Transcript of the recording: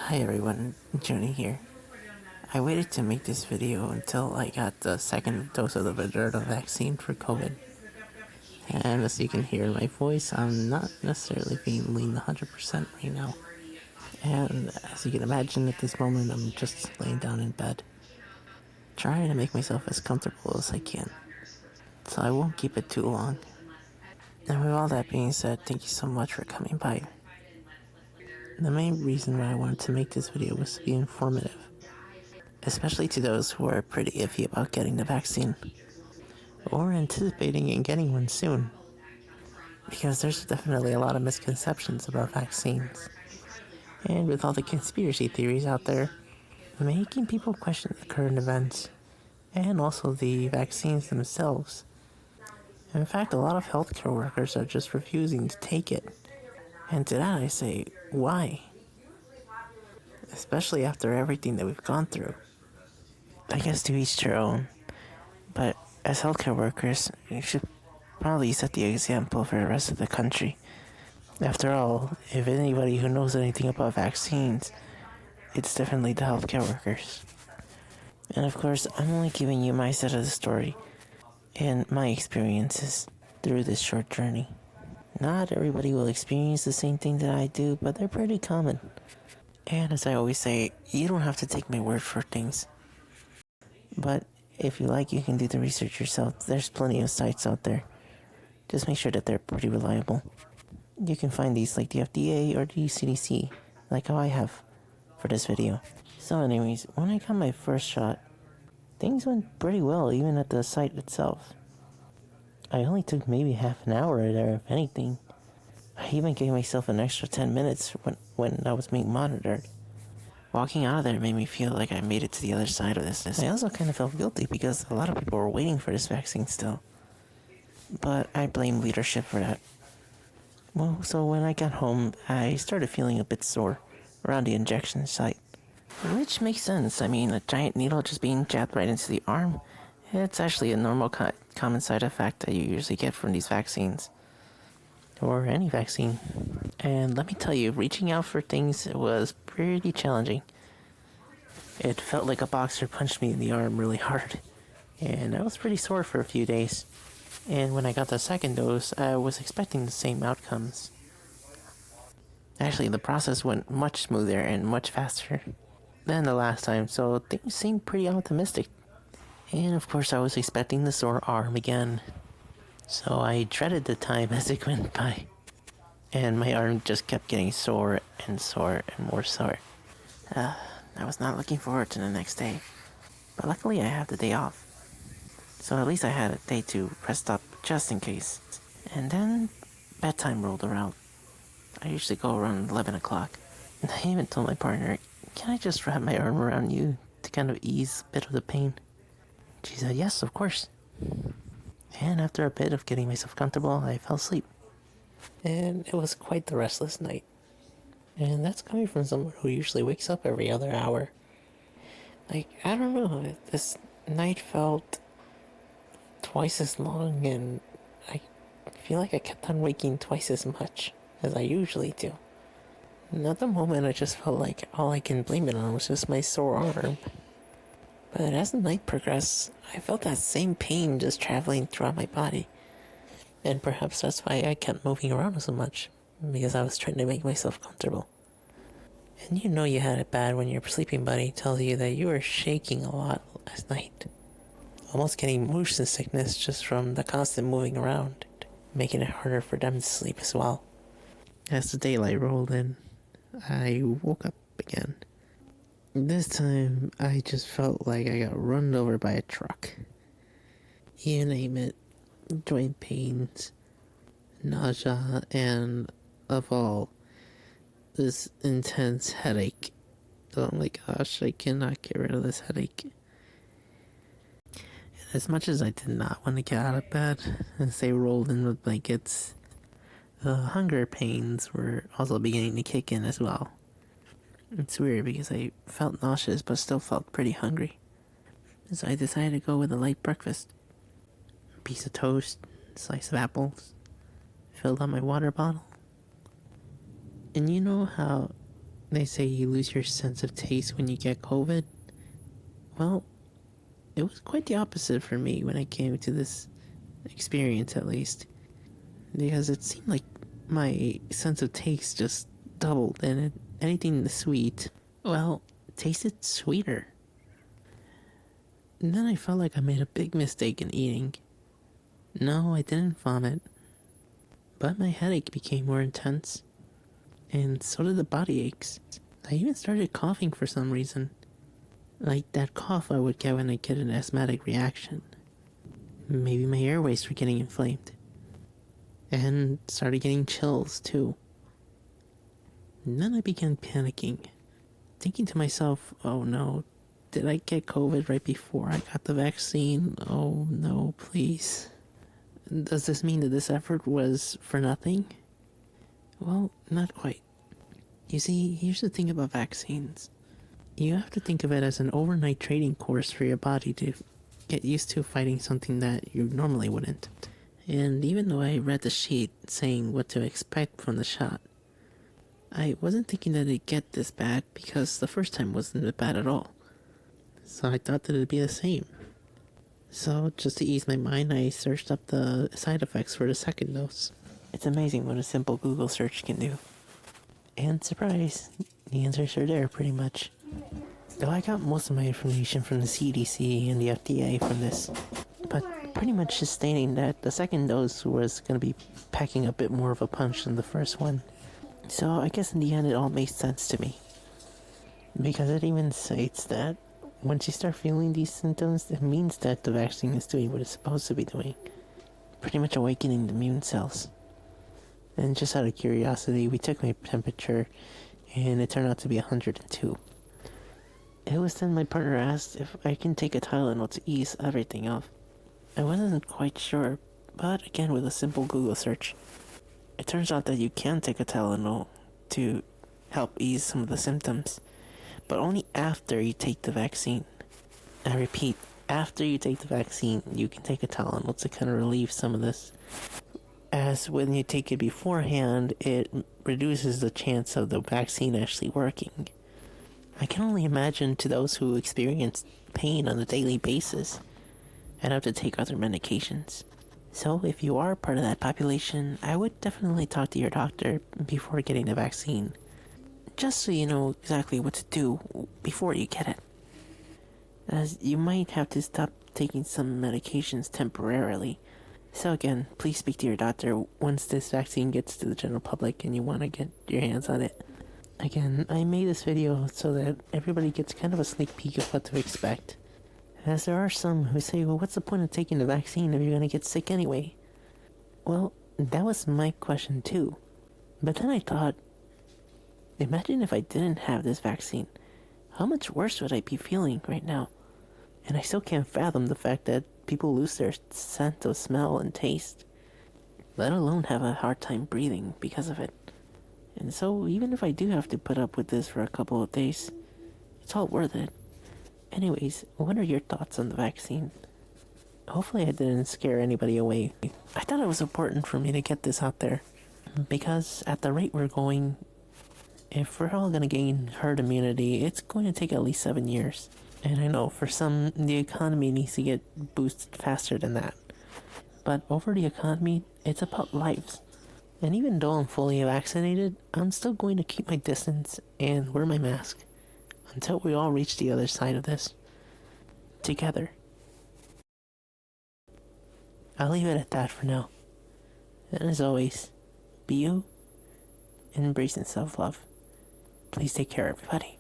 Hi everyone, Johnny here. I waited to make this video until I got the second dose of the Moderna vaccine for COVID. And as you can hear in my voice, I'm not necessarily feeling 100% right now. And as you can imagine at this moment, I'm just laying down in bed, trying to make myself as comfortable as I can. So I won't keep it too long. And with all that being said, thank you so much for coming by. The main reason why I wanted to make this video was to be informative, especially to those who are pretty iffy about getting the vaccine, or anticipating and getting one soon, because there's definitely a lot of misconceptions about vaccines. And with all the conspiracy theories out there, making people question the current events, and also the vaccines themselves. In fact, a lot of healthcare workers are just refusing to take it. And to that I say, why? Especially after everything that we've gone through. I guess to each their own, but as healthcare workers, you should probably set the example for the rest of the country. After all, if anybody who knows anything about vaccines, it's definitely the healthcare workers. And of course, I'm only giving you my side of the story and my experiences through this short journey. Not everybody will experience the same thing that I do, but they're pretty common. And as I always say, you don't have to take my word for things. But if you like, you can do the research yourself. There's plenty of sites out there. Just make sure that they're pretty reliable. You can find these like the FDA or the CDC, like how I have for this video. So anyways, when I got my first shot, things went pretty well even at the site itself. I only took maybe half an hour there, if anything. I even gave myself an extra 10 minutes when I was being monitored. Walking out of there made me feel like I made it to the other side of this. I also kind of felt guilty because a lot of people were waiting for this vaccine still. But I blame leadership for that. Well, so when I got home, I started feeling a bit sore around the injection site. Which makes sense. I mean, a giant needle just being jabbed right into the arm, it's actually a normal common side effect that you usually get from these vaccines. Or any vaccine. And let me tell you, reaching out for things was pretty challenging. It felt like a boxer punched me in the arm really hard. And I was pretty sore for a few days. And when I got the second dose, I was expecting the same outcomes. Actually, the process went much smoother and much faster than the last time, so things seemed pretty optimistic. And of course, I was expecting the sore arm again. So I dreaded the time as it went by. And my arm just kept getting sore and sore and more sore. I was not looking forward to the next day. But luckily I have the day off. So at least I had a day to rest up just in case. And then bedtime rolled around. I usually go around 11 o'clock. And I even told my partner, can I just wrap my arm around you to kind of ease a bit of the pain? She said, yes, of course. And after a bit of getting myself comfortable, I fell asleep. And it was quite the restless night. And that's coming from someone who usually wakes up every other hour. Like, I don't know, this night felt twice as long, and I feel like I kept on waking twice as much as I usually do. And at the moment, I just felt like all I can blame it on was just my sore arm. But as the night progressed, I felt that same pain just traveling throughout my body. And perhaps that's why I kept moving around so much, because I was trying to make myself comfortable. And you know you had it bad when your sleeping buddy tells you that you were shaking a lot last night. Almost getting motion sickness just from the constant moving around, making it harder for them to sleep as well. As the daylight rolled in, I woke up again. This time, I just felt like I got run over by a truck. You name it. Joint pains, nausea, and of all, this intense headache. Oh my gosh, I cannot get rid of this headache. As much as I did not want to get out of bed and stay rolled in with blankets, the hunger pains were also beginning to kick in as well. It's weird because I felt nauseous but still felt pretty hungry. So I decided to go with a light breakfast. A piece of toast, slice of apples, filled up my water bottle. And you know how they say you lose your sense of taste when you get COVID. Well, it was quite the opposite for me when I came to this experience, at least. Because it seemed like my sense of taste just doubled, and anything sweet, well, tasted sweeter. And then I felt like I made a big mistake in eating. No, I didn't vomit, but my headache became more intense, and so did the body aches. I even started coughing for some reason, like that cough I would get when I get an asthmatic reaction. Maybe my airways were getting inflamed, and started getting chills too. And then I began panicking, thinking to myself, oh no, did I get COVID right before I got the vaccine? Oh no, please. Does this mean that this effort was for nothing? Well, not quite. You see, here's the thing about vaccines. You have to think of it as an overnight training course for your body to get used to fighting something that you normally wouldn't. And even though I read the sheet saying what to expect from the shot, I wasn't thinking that it'd get this bad because the first time wasn't bad at all. So I thought that it'd be the same. So, just to ease my mind, I searched up the side effects for the second dose. It's amazing what a simple Google search can do. And surprise, the answers are there pretty much. Though I got most of my information from the CDC and the FDA from this, but pretty much just stating that the second dose was going to be packing a bit more of a punch than the first one. So I guess in the end it all makes sense to me. Because it even states that once you start feeling these symptoms, it means that the vaccine is doing what it's supposed to be doing. Pretty much awakening the immune cells. And just out of curiosity, we took my temperature, and it turned out to be 102. It was then my partner asked if I can take a Tylenol to ease everything off. I wasn't quite sure, but again with a simple Google search, it turns out that you can take a Tylenol to help ease some of the symptoms, but only after you take the vaccine. I repeat, after you take the vaccine, you can take a Tylenol to kind of relieve some of this. As when you take it beforehand, it reduces the chance of the vaccine actually working. I can only imagine to those who experience pain on a daily basis and have to take other medications. So if you are part of that population, I would definitely talk to your doctor before getting the vaccine, just so you know exactly what to do before you get it. As you might have to stop taking some medications temporarily. So again, please speak to your doctor once this vaccine gets to the general public and you want to get your hands on it. Again, I made this video so that everybody gets kind of a sneak peek of what to expect. As there are some who say, well, what's the point of taking the vaccine if you're going to get sick anyway? Well, that was my question too. But then I thought, imagine if I didn't have this vaccine. How much worse would I be feeling right now? And I still can't fathom the fact that people lose their sense of smell and taste, let alone have a hard time breathing because of it. And so even if I do have to put up with this for a couple of days, it's all worth it. Anyways, what are your thoughts on the vaccine? Hopefully I didn't scare anybody away. I thought it was important for me to get this out there, because at the rate we're going, if we're all going to gain herd immunity, it's going to take at least 7 years. And I know for some, the economy needs to get boosted faster than that. But over the economy, it's about lives. And even though I'm fully vaccinated, I'm still going to keep my distance and wear my mask until we all reach the other side of this together. I'll leave it at that for now. And as always, be you and embrace self-love. Please take care, everybody.